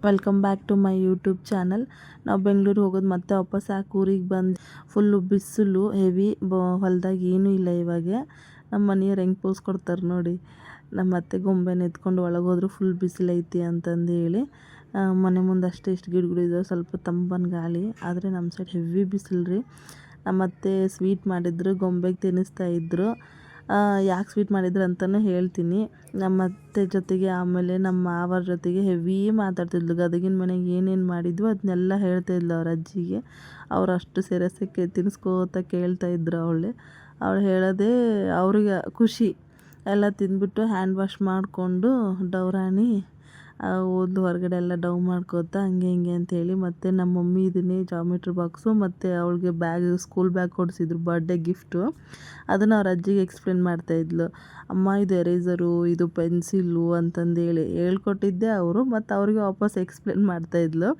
Welcome back to my YouTube channel. ನಾವು ಬೆಂಗಳೂರು ಹೋಗೋದು ಮತ್ತೆ ವಾಪಸ್ ಯಾಕೆ ಊರಿಗೆ ಬಂದು ಫುಲ್ಲು ಬಿಸಿಲು ಹೆವಿ ಹೊಲ್ದಾಗ ಏನೂ ಇಲ್ಲ. ಇವಾಗ ನಮ್ಮ ಮನೆಯವ್ರು ಹೆಂಗೆ ಪೋಸ್ ಕೊಡ್ತಾರೆ ನೋಡಿ. ನಮ್ಮ ಅತ್ತೆ ಗೊಂಬೆನ ಎತ್ಕೊಂಡು ಒಳಗೆ ಹೋದ್ರು ಫುಲ್ ಬಿಸಿಲೈತಿ ಅಂತಂದು ಹೇಳಿ ಮನೆ ಮುಂದೆ ಅಷ್ಟೇ ಇಷ್ಟು ಗಿಡಗಳಿದ್ದಾವೆ, ಸ್ವಲ್ಪ ತಂಪನ ಗಾಳಿ. ಆದರೆ ನಮ್ಮ ಸೈಡ್ ಹೆವಿ ಬಿಸಿಲು ರೀ. ನಮ್ಮ ಅತ್ತೆ ಸ್ವೀಟ್ ಮಾಡಿದ್ರು, ಗೊಂಬೆಗೆ ತಿನ್ನಿಸ್ತಾ ಇದ್ರು. ಯಾಕೆ ಸ್ವೀಟ್ ಮಾಡಿದ್ರು ಅಂತಲೂ ಹೇಳ್ತೀನಿ. ನಮ್ಮ ಅತ್ತೆ ಜೊತೆಗೆ ಆಮೇಲೆ ನಮ್ಮ ಮಾವರ ಜೊತೆಗೆ ಹೆವಿ ಮಾತಾಡ್ತಿದ್ಲು. ಗದಗಿನ ಮನೆಗೆ ಏನೇನು ಮಾಡಿದ್ವು ಅದನ್ನೆಲ್ಲ ಹೇಳ್ತಾಯಿದ್ಲು ಅವ್ರ ಅಜ್ಜಿಗೆ. ಅವ್ರು ಅಷ್ಟು ಸೆರಸಕ್ಕೆ ತಿನ್ನಿಸ್ಕೋತ ಕೇಳ್ತಾಯಿದ್ರು. ಅವಳು ಹೇಳೋದೇ ಅವ್ರಿಗೆ ಖುಷಿ. ಎಲ್ಲ ತಿಂದ್ಬಿಟ್ಟು ಹ್ಯಾಂಡ್ ವಾಶ್ ಮಾಡಿಕೊಂಡು ಡವ್ರಾಣಿ ಓದ್ಲು ಹೊರಗಡೆ ಎಲ್ಲ ಡವ್ ಮಾಡ್ಕೋತಾ ಹಂಗೆ ಹಿಂಗೆ ಅಂತೇಳಿ. ಮತ್ತು ನಮ್ಮ ಮಮ್ಮಿ ಇದನ್ನೇ ಜಾಮಿಟ್ರಿ ಬಾಕ್ಸು ಮತ್ತು ಅವಳಿಗೆ ಬ್ಯಾಗ್, ಸ್ಕೂಲ್ ಬ್ಯಾಗ್ ಕೊಡಿಸಿದ್ರು ಬರ್ಡೇ ಗಿಫ್ಟು. ಅದನ್ನು ಅವ್ರ ಅಜ್ಜಿಗೆ ಎಕ್ಸ್ಪ್ಲೇನ್ ಮಾಡ್ತಾಯಿದ್ಲು. ಅಮ್ಮ ಇದು ಎರೇಸರು, ಇದು ಪೆನ್ಸಿಲ್ಲು ಅಂತಂದೇಳಿ ಹೇಳ್ಕೊಟ್ಟಿದ್ದೆ ಅವರು. ಮತ್ತು ಅವ್ರಿಗೆ ವಾಪಸ್ ಎಕ್ಸ್ಪ್ಲೇನ್ ಮಾಡ್ತಾಯಿದ್ಲು.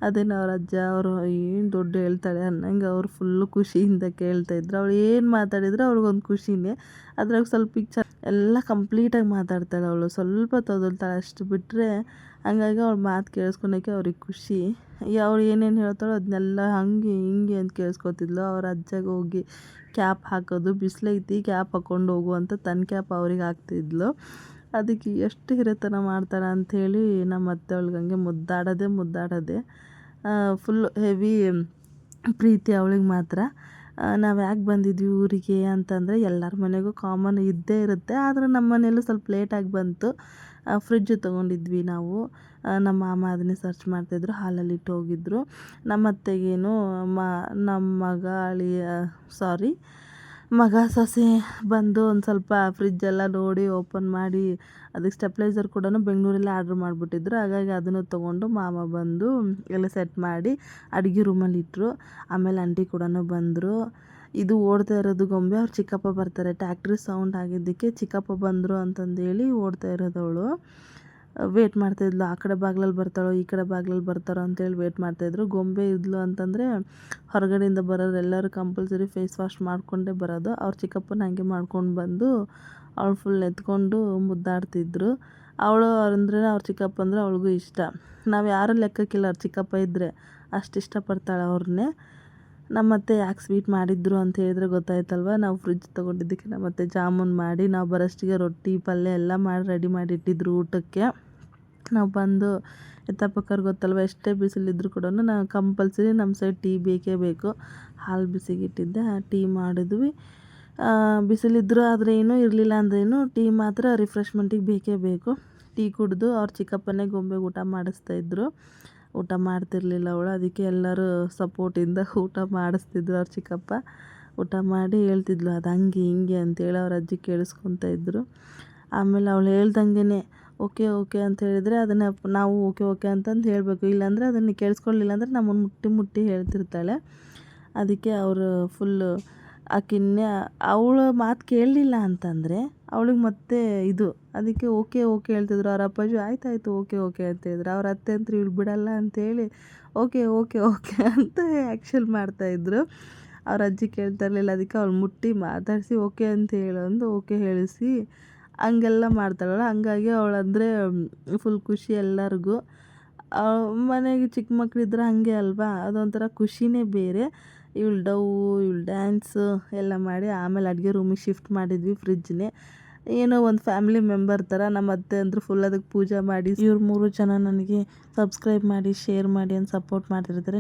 ಅದೇನು ಅವ್ರ ಅಜ್ಜ ಅವರು ಏನು ದೊಡ್ಡ ಹೇಳ್ತಾಳೆ ಅನ್ನಂಗೆ ಅವ್ರು ಫುಲ್ಲು ಖುಷಿಯಿಂದ ಕೇಳ್ತಾಯಿದ್ರು. ಅವಳು ಏನು ಮಾತಾಡಿದ್ರು ಅವ್ರಿಗೊಂದು ಖುಷಿನೇ. ಅದ್ರಾಗ ಸ್ವಲ್ಪ ಎಲ್ಲ ಕಂಪ್ಲೀಟಾಗಿ ಮಾತಾಡ್ತಾಳೆ ಅವಳು. ಸ್ವಲ್ಪ ತೊದಲ್ತಾಳೆ ಅಷ್ಟು ಬಿಟ್ಟರೆ. ಹಂಗಾಗಿ ಅವಳು ಮಾತು ಕೇಳಿಸ್ಕೊಳಕ್ಕೆ ಅವ್ರಿಗೆ ಖುಷಿ. ಅವಳು ಏನೇನು ಹೇಳ್ತಾಳೋ ಅದನ್ನೆಲ್ಲ ಹಂಗೆ ಹಿಂಗೆ ಅಂತ ಕೇಳಿಸ್ಕೊತಿದ್ಲು. ಅವ್ರ ಅಜ್ಜಗೆ ಹೋಗಿ ಕ್ಯಾಪ್ ಹಾಕೋದು, ಬಿಸಿಲೈತಿ ಕ್ಯಾಪ್ ಹಾಕ್ಕೊಂಡು ಹೋಗು ಅಂತ ತನ್ನ ಕ್ಯಾಪ್ ಅವ್ರಿಗೆ ಹಾಕ್ತಿದ್ಲು. ಅದಕ್ಕೆ ಎಷ್ಟು ಹಿರೇತನ ಮಾಡ್ತಾಳೆ ಅಂಥೇಳಿ ನಮ್ಮ ಅತ್ತೆ ಅವಳಿಗೆ ಹಂಗೆ ಮುದ್ದಾಡೋದೇ ಫುಲ್ ಹೆವಿ ಪ್ರೀತಿ ಅವಳಿಗೆ ಮಾತ್ರ. ನಾವು ಯಾಕೆ ಬಂದಿದ್ವಿ ಊರಿಗೆ ಅಂತಂದರೆ ಎಲ್ಲರ ಮನೆಗೂ ಕಾಮನ್ ಇದ್ದೇ ಇರುತ್ತೆ. ಆದರೆ ನಮ್ಮ ಮನೆಯಲ್ಲೂ ಸ್ವಲ್ಪ ಲೇಟಾಗಿ ಬಂತು. ಫ್ರಿಡ್ಜ್ ತೊಗೊಂಡಿದ್ವಿ ನಾವು. ನಮ್ಮ ಮಾಮ ಅದನ್ನೇ ಸರ್ಚ್ ಮಾಡ್ತಾಯಿದ್ರು, ಹಾಲಲ್ಲಿ ಇಟ್ಟು ಹೋಗಿದ್ರು. ನಮ್ಮ ಅತ್ತೆಗೇನು ನಮ್ಮ ಮಗ ಸೊಸೆ ಬಂದು ಒಂದು ಸ್ವಲ್ಪ ಫ್ರಿಜ್ಜೆಲ್ಲ ನೋಡಿ ಓಪನ್ ಮಾಡಿ, ಅದಕ್ಕೆ ಸ್ಟೆಪ್ಲೈಸರ್ ಕೂಡ ಬೆಂಗಳೂರಲ್ಲೇ ಆರ್ಡ್ರ್ ಮಾಡಿಬಿಟ್ಟಿದ್ರು. ಹಾಗಾಗಿ ಅದನ್ನು ತೊಗೊಂಡು ಮಾಮ ಬಂದು ಎಲ್ಲ ಸೆಟ್ ಮಾಡಿ ಅಡುಗೆ ರೂಮಲ್ಲಿ ಇಟ್ಟರು. ಆಮೇಲೆ ಆಂಟಿ ಕೂಡ ಬಂದರು. ಇದು ಓಡ್ತಾ ಇರೋದು ಗೊಂಬೆ ಅವ್ರು ಚಿಕ್ಕಪ್ಪ ಬರ್ತಾರೆ. ಟ್ಯಾಕ್ಟ್ರಿ ಸೌಂಡ್ ಆಗಿದ್ದಕ್ಕೆ ಚಿಕ್ಕಪ್ಪ ಬಂದರು ಅಂತಂದೇಳಿ ಓಡ್ತಾ ಇರೋದವಳು. ವೇಟ್ ಮಾಡ್ತಾಯಿದ್ಲು, ಆ ಕಡೆ ಬಾಗ್ಲಲ್ಲಿ ಬರ್ತಾಳೋ ಈ ಕಡೆ ಬಾಗ್ಲಲ್ಲಿ ಬರ್ತಾರೋ ಅಂತೇಳಿ ವೇಟ್ ಮಾಡ್ತಾಯಿದ್ರು. ಗೊಂಬೆ ಇದ್ಲು ಅಂತಂದರೆ ಹೊರಗಡೆಯಿಂದ ಬರೋರು ಎಲ್ಲರೂ ಕಂಪಲ್ಸರಿ ಫೇಸ್ ವಾಶ್ ಮಾಡಿಕೊಂಡೇ ಬರೋದು. ಅವ್ರ ಚಿಕ್ಕಪ್ಪನ ಹಾಗೆ ಮಾಡ್ಕೊಂಡು ಬಂದು ಅವಳು ಫುಲ್ ಎತ್ಕೊಂಡು ಮುದ್ದಾಡ್ತಿದ್ರು. ಅವಳು ಅಂದರೆ ಅವ್ರ ಚಿಕ್ಕಪ್ಪ ಅಂದರೆ ಅವಳಿಗೂ ಇಷ್ಟ. ನಾವು ಯಾರೂ ಲೆಕ್ಕಕ್ಕಿಲ್ಲ, ಅವ್ರ ಚಿಕ್ಕಪ್ಪ ಇದ್ದರೆ ಅಷ್ಟು ಇಷ್ಟಪಡ್ತಾಳೆ ಅವ್ರನ್ನೇ. ನಮ್ಮತ್ತೆ ಯಾಕೆ ಸ್ವೀಟ್ ಮಾಡಿದ್ರು ಅಂತ ಹೇಳಿದ್ರೆ ಗೊತ್ತಾಯ್ತಲ್ವ. ನಾವು ಫ್ರಿಡ್ಜ್ ತೊಗೊಂಡಿದ್ದಕ್ಕೆ ನಮ್ಮತ್ತೆ ಜಾಮೂನ್ ಮಾಡಿ ನಾವು ಬರೋಷ್ಟಿಗೆ ರೊಟ್ಟಿ ಪಲ್ಯ ಎಲ್ಲ ಮಾಡಿ ರೆಡಿ ಮಾಡಿ ಇಟ್ಟಿದ್ರು ಊಟಕ್ಕೆ. ನಾವು ಬಂದು ಎತ್ತಪ್ಪಕ್ಕವ್ರು ಗೊತ್ತಲ್ವ, ಎಷ್ಟೇ ಬಿಸಿಲಿದ್ರು ಕೂಡ ನಾವು ಕಂಪಲ್ಸರಿ ನಮ್ಮ ಸೈಡ್ ಟೀ ಬೇಕೇ ಬೇಕು. ಹಾಲು ಬಿಸಿಗಿಟ್ಟಿದ್ದೆ, ಟೀ ಮಾಡಿದ್ವಿ. ಬಿಸಿಲಿದ್ರು ಆದರೆ ಏನೂ ಇರಲಿಲ್ಲ ಅಂದ್ರೇನು ಟೀ ಮಾತ್ರ ರಿಫ್ರೆಶ್ಮೆಂಟಿಗೆ ಬೇಕೇ ಬೇಕು. ಟೀ ಕುಡಿದು ಅವ್ರ ಚಿಕ್ಕಪ್ಪನೇ ಗೊಂಬೆಗೆ ಊಟ ಮಾಡಿಸ್ತಾಯಿದ್ರು. ಊಟ ಮಾಡ್ತಿರ್ಲಿಲ್ಲ ಅವಳು, ಅದಕ್ಕೆ ಎಲ್ಲರೂ ಸಪೋರ್ಟಿಂದ ಊಟ ಮಾಡಿಸ್ತಿದ್ರು. ಅವ್ರ ಚಿಕ್ಕಪ್ಪ ಊಟ ಮಾಡಿ ಹೇಳ್ತಿದ್ಲು ಅದು ಹಂಗೆ ಹಿಂಗೆ ಅಂತೇಳಿ ಅವ್ರ ಅಜ್ಜಿ ಕೇಳಿಸ್ಕೊತಾ ಇದ್ದರು. ಆಮೇಲೆ ಅವಳು ಹೇಳ್ದಂಗೆ ಓಕೆ ಓಕೆ ಅಂತ ಹೇಳಿದರೆ ಅದನ್ನು ನಾವು ಓಕೆ ಓಕೆ ಅಂತಂದು ಹೇಳಬೇಕು. ಇಲ್ಲಾಂದರೆ ಅದನ್ನು ಕೇಳಿಸ್ಕೊಳ್ಳಿಲ್ಲ ಅಂದರೆ ನಮ್ಮನ್ನು ಮುಟ್ಟಿ ಹೇಳ್ತಿರ್ತಾಳೆ. ಅದಕ್ಕೆ ಅವರು ಫುಲ್ಲು ಆಕಿನ್ನೇ ಅವಳ ಮಾತು ಕೇಳಲಿಲ್ಲ ಅಂತಂದರೆ ಅವಳಿಗೆ ಮತ್ತೆ ಇದು, ಅದಕ್ಕೆ ಓಕೆ ಓಕೆ ಹೇಳ್ತಿದ್ರು. ಅವ್ರ ಅಪ್ಪಾಜಿ ಆಯ್ತಾಯ್ತು ಓಕೆ ಓಕೆ ಅಂತೇಳಿದ್ರು. ಅವ್ರ ಅತ್ತೆ ಅಂತೂ ಇವಳು ಬಿಡಲ್ಲ ಅಂತೇಳಿ ಓಕೆ ಓಕೆ ಓಕೆ ಅಂತ ಆ್ಯಕ್ಷನ್ ಮಾಡ್ತಾಯಿದ್ರು. ಅವ್ರ ಅಜ್ಜಿ ಕೇಳ್ತಾ ಇರಲಿಲ್ಲ, ಅದಕ್ಕೆ ಅವಳು ಮುಟ್ಟಿ ಮಾತಾಡಿಸಿ ಓಕೆ ಅಂತ ಹೇಳೊಂದು ಓಕೆ ಹೇಳಿಸಿ ಹಂಗೆಲ್ಲ ಮಾಡ್ತಾಳಲ್ಲ. ಹಂಗಾಗಿ ಅವಳಂದರೆ ಫುಲ್ ಖುಷಿ ಎಲ್ಲರಿಗೂ. ಮನೆಗೆ ಚಿಕ್ಕ ಮಕ್ಕಳಿದ್ರೆ ಹಾಗೆ ಅಲ್ವಾ, ಅದೊಂಥರ ಖುಷಿನೇ ಬೇರೆ. ಇವಳು ಡ್ಯಾನ್ಸು ಎಲ್ಲ ಮಾಡಿ ಆಮೇಲೆ ಅಡುಗೆ ರೂಮಿಗೆ ಶಿಫ್ಟ್ ಮಾಡಿದ್ವಿ ಫ್ರಿಜ್ನೇ. ಏನೋ ಒಂದು ಫ್ಯಾಮಿಲಿ ಮೆಂಬರ್ ಥರ. ನಮ್ಮ ಅತ್ತೆ ಅಂದರು ಫುಲ್ ಅದಕ್ಕೆ ಪೂಜೆ ಮಾಡಿ. ಇವ್ರು 3 ಜನ ನನಗೆ ಸಬ್ಸ್ಕ್ರೈಬ್ ಮಾಡಿ ಶೇರ್ ಮಾಡಿ ಅಂತ ಸಪೋರ್ಟ್ ಮಾಡ್ತಿರ್ತಾರೆ.